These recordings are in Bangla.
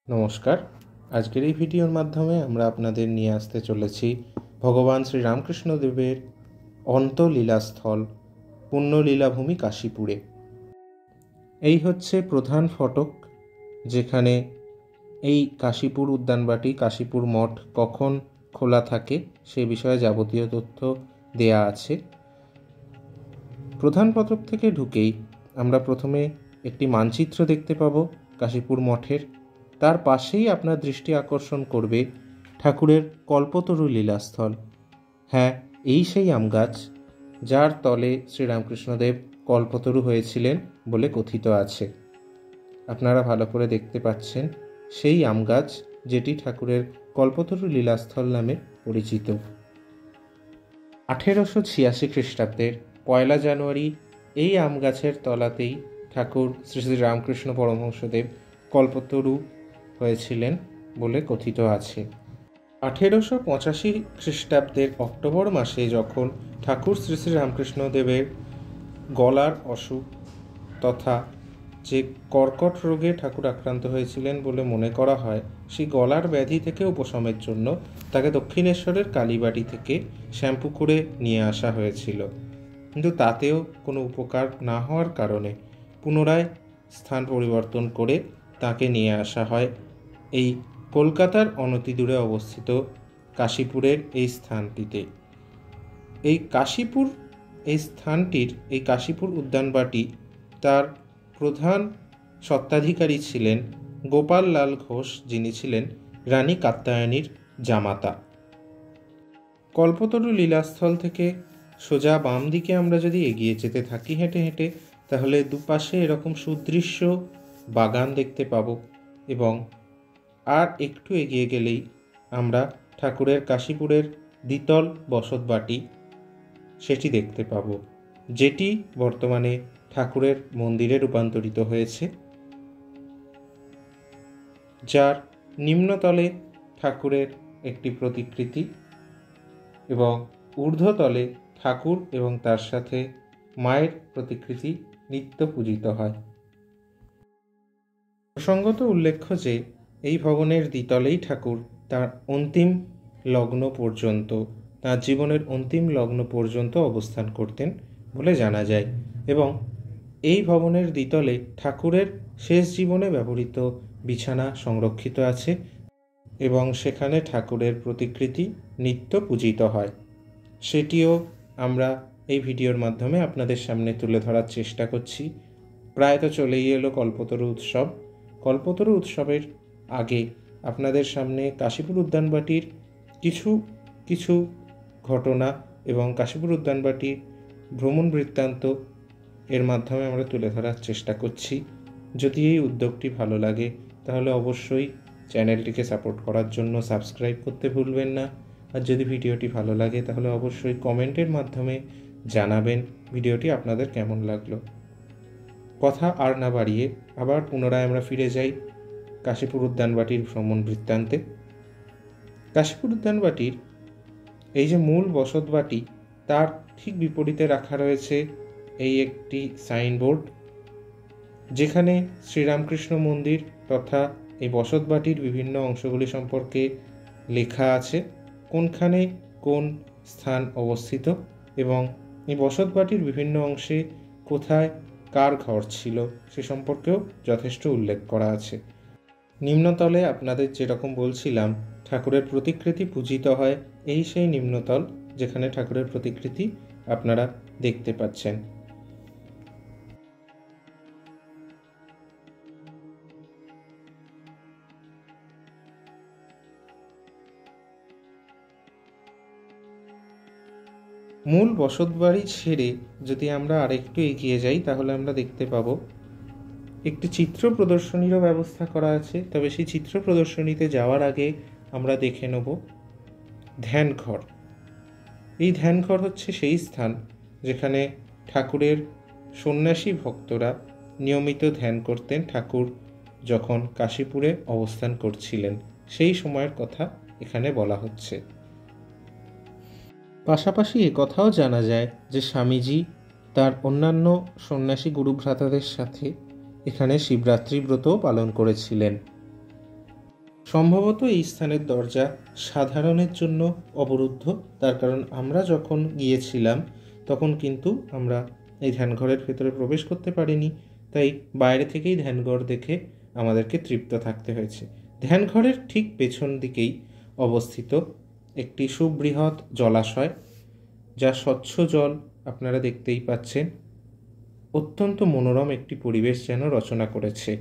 নমস্কার। আজকের এই ভিডিওর মাধ্যমে আমরা আপনাদের নিয়ে আসতে চলেছি ভগবান শ্রীরামকৃষ্ণদেবের অন্তলীলাস্থল পুণ্যলীলাভূমি কাশীপুরে। এই হচ্ছে প্রধান ফটক, যেখানে এই কাশীপুর উদ্যানবাটি, কাশীপুর মঠ কখন খোলা থাকে সে বিষয়ে যাবতীয় তথ্য দেয়া আছে। প্রধান ফটক থেকে ঢুকেই আমরা প্রথমে একটি মানচিত্র দেখতে পাবো কাশীপুর মঠের। তার পাশেই আপনার দৃষ্টি আকর্ষণ করবে ঠাকুরের কল্পতরু লীলাস্থল। হ্যাঁ, এই সেই আম গাছ যার তলে শ্রীরামকৃষ্ণদেব কল্পতরু হয়েছিলেন বলে কথিত আছে। আপনারা ভালো করে দেখতে পাচ্ছেন সেই আম গাছ, যেটি ঠাকুরের কল্পতরু লীলাস্থল নামে পরিচিত। 1886 খ্রিস্টাব্দের 1 জানুয়ারি এই আম গাছের তলাতেই ঠাকুর শ্রী শ্রী রামকৃষ্ণ পরমহংসদেব কল্পতরু হয়েছিলেন বলে কথিত আছে। 1885 খ্রিস্টাব্দের অক্টোবর মাসে যখন ঠাকুর শ্রী শ্রী রামকৃষ্ণদেবের গলার অসুখ তথা যে কর্কট রোগে ঠাকুর আক্রান্ত হয়েছিলেন বলে মনে করা হয়, সেই গলার ব্যাধি থেকে উপশমের জন্য তাকে দক্ষিণেশ্বরের কালীবাড়ি থেকে শ্যামপুকুরে নিয়ে আসা হয়েছিল। কিন্তু তাতেও কোনো উপকার না হওয়ার কারণে পুনরায় স্থান পরিবর্তন করে তাকে নিয়ে আসা হয় এই কলকাতার অনতিদূরে অবস্থিত কাশীপুরের এই স্থানটিতে। এই কাশীপুর এই স্থানটির এই কাশীপুর উদ্যানবাটি, তার প্রধান স্বত্বাধিকারী ছিলেন গোপাল লাল ঘোষ, যিনি ছিলেন রানী কাত্যায়নীর জামাতা। কল্পতরু লীলাস্থল থেকে সোজা বাম দিকে আমরা যদি এগিয়ে যেতে থাকি হেঁটে হেঁটে, তাহলে দুপাশে এরকম সুদৃশ্য বাগান দেখতে পাবো এবং আর একটু এগিয়ে গেলেই আমরা ঠাকুরের কাশীপুরের দ্বিতল বসতবাটি সেটি দেখতে পাবো, যেটি বর্তমানে ঠাকুরের মন্দিরে রূপান্তরিত হয়েছে, যার নিম্নতলে ঠাকুরের একটি প্রতিকৃতি এবং ঊর্ধ্বতলে ঠাকুর এবং তার সাথে মায়ের প্রতিকৃতি নিত্য পূজিত হয়। প্রসঙ্গত উল্লেখ্য যে এই ভবনের দ্বিতলেই ঠাকুর তার অন্তিম লগ্ন পর্যন্ত, তার জীবনের অন্তিম লগ্ন পর্যন্ত অবস্থান করতেন বলে জানা যায় এবং এই ভবনের দ্বিতলে ঠাকুরের শেষ জীবনে ব্যবহৃত বিছানা সংরক্ষিত আছে এবং সেখানে ঠাকুরের প্রতিকৃতি নিত্য পূজিত হয়। সেটিও আমরা এই ভিডিওর মাধ্যমে আপনাদের সামনে তুলে ধরার চেষ্টা করছি। প্রায় তো চলেই এলো কল্পতরু উৎসব। কল্পতরু উৎসবের আগে আপনাদের সামনে কাশীপুর উদ্যানবাটির কিছু কিছু ঘটনা এবং কাশীপুর উদ্যানবাটির ভ্রমণ বৃত্তান্ত এর মাধ্যমে আমরা তুলে ধরার চেষ্টা করছি। যদি এই উদ্যোগটি ভালো লাগে তাহলে অবশ্যই চ্যানেলটিকে সাপোর্ট করার জন্য সাবস্ক্রাইব করতে ভুলবেন না। আর যদি ভিডিওটি ভালো লাগে তাহলে অবশ্যই কমেন্টের মাধ্যমে জানাবেন ভিডিওটি আপনাদের কেমন লাগলো। কথা আর না বাড়িয়ে আবার পুনরায় আমরা ফিরে যাই কাশীপুর উদ্যানবাটির ভ্রমণ বৃত্তান্তে। কাশীপুর উদ্যানবাটির এই যে মূল বসতবাটি, তার ঠিক বিপরীতে রাখা রয়েছে এই একটি সাইনবোর্ড, যেখানে শ্রীরামকৃষ্ণ মন্দির তথা এই বসতবাটির বিভিন্ন অংশগুলি সম্পর্কে লেখা আছে, কোনখানে কোন স্থান অবস্থিত এবং এই বসতবাটির বিভিন্ন অংশে কোথায় কার ঘর ছিল সে সম্পর্কেও যথেষ্ট উল্লেখ করা আছে। নিম্নতলে আপনাদের যেরকম বলছিলাম ঠাকুরের প্রতিকৃতি পূজিত হয়, এই সেই নিম্নতল যেখানে ঠাকুরের প্রতিকৃতি আপনারা দেখতে পাচ্ছেন। মূল বসতবাড়ি ছেড়ে যদি আমরা আরেকটু এগিয়ে যাই তাহলে আমরা দেখতে পাবো একটি চিত্র প্রদর্শনীরও ব্যবস্থা করা আছে। তবে সেই চিত্র প্রদর্শনীতে যাওয়ার আগে আমরা দেখে নেব ধ্যানঘর। এই ধ্যানঘর হচ্ছে সেই স্থান যেখানে ঠাকুরের সন্ন্যাসী ভক্তরা নিয়মিত ধ্যান করতেন ঠাকুর যখন কাশীপুরে অবস্থান করছিলেন, সেই সময়ের কথা এখানে বলা হচ্ছে। পাশাপাশি একথাও জানা যায় যে স্বামীজি তার অন্যান্য সন্ন্যাসী গুরুভ্রাতাদের সাথে এখানে শিবরাত্রি ব্রতও পালন করেছিলেন। সম্ভবত এই স্থানের দরজা সাধারণের জন্য অবরুদ্ধ, তার কারণ আমরা যখন গিয়েছিলাম তখন কিন্তু আমরা এই ধ্যানঘরের ভেতরে প্রবেশ করতে পারিনি, তাই বাইরে থেকেই ধ্যানঘর দেখে আমাদেরকে তৃপ্ত থাকতে হয়েছে। ধ্যানঘরের ঠিক পেছন দিকেই অবস্থিত একটি সুবৃহৎ জলাশয়, যা স্বচ্ছ জল আপনারা দেখতেই পাচ্ছেন। অত্যন্ত মনোরম একটি পরিবেশ যেন রচনা করেছে।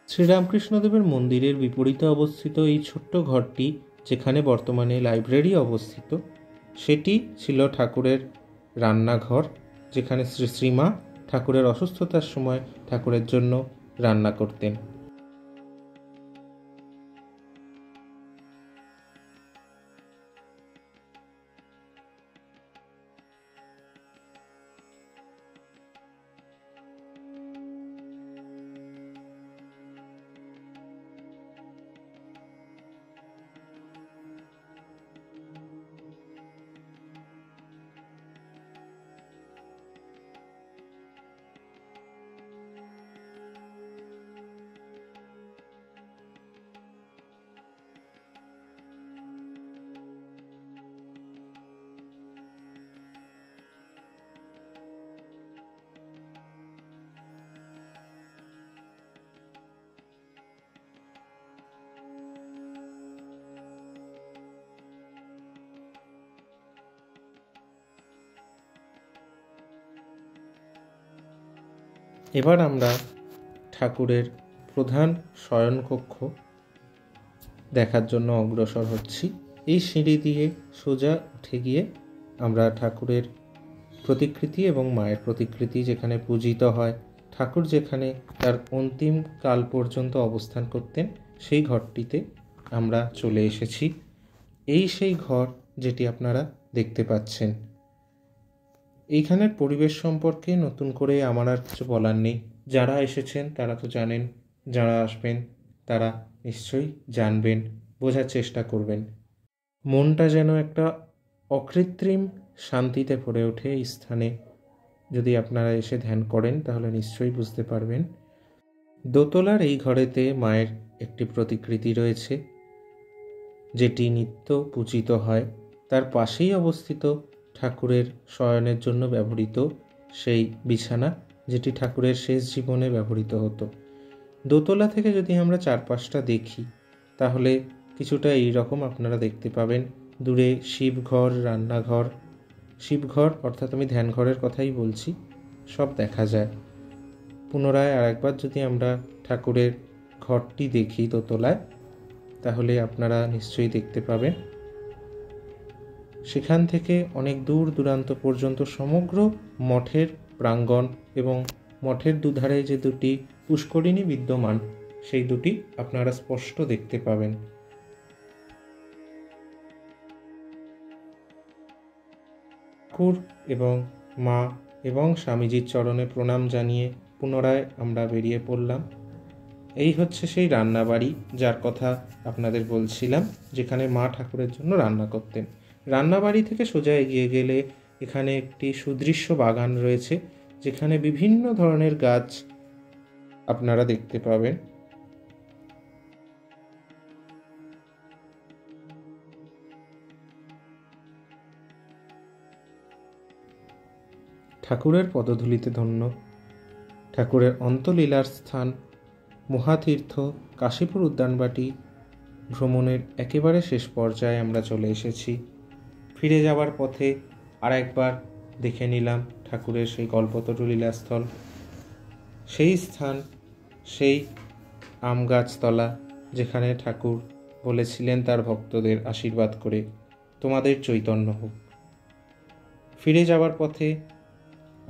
শ্রীরামকৃষ্ণদেবের মন্দিরের বিপরীতে অবস্থিত এই ছোট্ট ঘরটি, যেখানে বর্তমানে লাইব্রেরি অবস্থিত, সেটি ছিল ঠাকুরের রান্নাঘর, যেখানে শ্রীমা ঠাকুরের অসুস্থতার সময় ঠাকুরের জন্য রান্না করতেন। এবার আমরা ঠাকুরের প্রধান শয়নকক্ষ দেখার জন্য অগ্রসর হচ্ছি। এই সিঁড়ি দিয়ে সোজা উঠে গিয়ে আমরা ঠাকুরের প্রতিকৃতি এবং মায়ের প্রতিকৃতি যেখানে পূজিত হয়, ঠাকুর যেখানে তার অন্তিম কাল পর্যন্ত অবস্থান করতেন, সেই ঘরটিতে আমরা চলে এসেছি। এই সেই ঘর যেটি আপনারা দেখতে পাচ্ছেন। এইখানের পরিবেশ সম্পর্কে নতুন করে আমার আর কিছু বলার নেই। যারা এসেছেন তারা তো জানেন, যারা আসবেন তারা নিশ্চয়ই জানবেন, বোঝার চেষ্টা করবেন। মনটা যেন একটা অকৃত্রিম শান্তিতে ভরে ওঠে এই স্থানে। যদি আপনারা এসে ধ্যান করেন তাহলে নিশ্চয়ই বুঝতে পারবেন। দোতলার এই ঘরেতে মায়ের একটি প্রতিকৃতি রয়েছে, যেটি নিত্য পূজিত হয়। তার পাশেই অবস্থিত ঠাকুরের শয়নের জন্য ব্যবহৃত সেই বিছানা, যেটি ঠাকুরের শেষ জীবনে ব্যবহৃত হতো। দোতলা থেকে যদি আমরা চারপাশটা দেখি তাহলে কিছুটা এইরকম আপনারা দেখতে পাবেন। দূরে শিবঘর, রান্নাঘর, শিবঘর অর্থাৎ আমি ধ্যানঘরের কথাই বলছি, সব দেখা যায়। পুনরায় আরেকবার যদি আমরা ঠাকুরের ঘরটি দেখি দোতলায়, তাহলে আপনারা নিশ্চয়ই দেখতে পাবেন সেখান থেকে অনেক দূর দূরান্ত পর্যন্ত সমগ্র মঠের প্রাঙ্গণ এবং মঠের দুধারে যে দুটি পুষ্করিণী বিদ্যমান, সেই দুটি আপনারা স্পষ্ট দেখতে পাবেন। ঠাকুর এবং মা এবং স্বামীজির চরণে প্রণাম জানিয়ে পুনরায় আমরা বেরিয়ে পড়লাম। এই হচ্ছে সেই রান্নাবাড়ি যার কথা আপনাদের বলছিলাম, যেখানে মা ঠাকুরের জন্য রান্না করতেন। রান্নাবাড়ি থেকে সোজা এগিয়ে গেলে এখানে একটি সুদৃশ্য বাগান রয়েছে, যেখানে বিভিন্ন ধরনের গাছ আপনারা দেখতে পাবেন। ঠাকুরের পদধূলিতে ধন্য, ঠাকুরের অন্তলীলার স্থান মহাতীর্থ কাশীপুর উদ্যানবাটি ভ্রমণের একেবারে শেষ পর্যায়ে আমরা চলে এসেছি। ফিরে যাওয়ার পথে আর একবার দেখে নিলাম ঠাকুরের সেই কল্পতরু লীলাস্থল, সেই স্থান, সেই আম গাছতলা যেখানে ঠাকুর বলেছিলেন তার ভক্তদের আশীর্বাদ করে, তোমাদের চৈতন্য হোক। ফিরে যাওয়ার পথে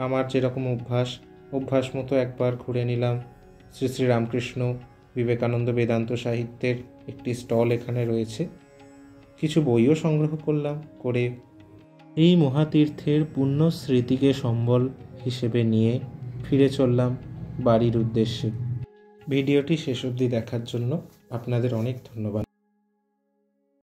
আমার যেরকম অভ্যাস মতো একবার ঘুরে নিলাম শ্রী শ্রী রামকৃষ্ণ বিবেকানন্দ বেদান্ত সাহিত্যের একটি স্টল এখানে রয়েছে, কিছু বইও সংগ্রহ করলাম, করে এই মহাতীর্থের পুণ্য স্মৃতিকে সম্বল হিসেবে নিয়ে ফিরে চললাম বাড়ির উদ্দেশ্যে। ভিডিওটি শেষ অবধি দেখার জন্য আপনাদের অনেক ধন্যবাদ।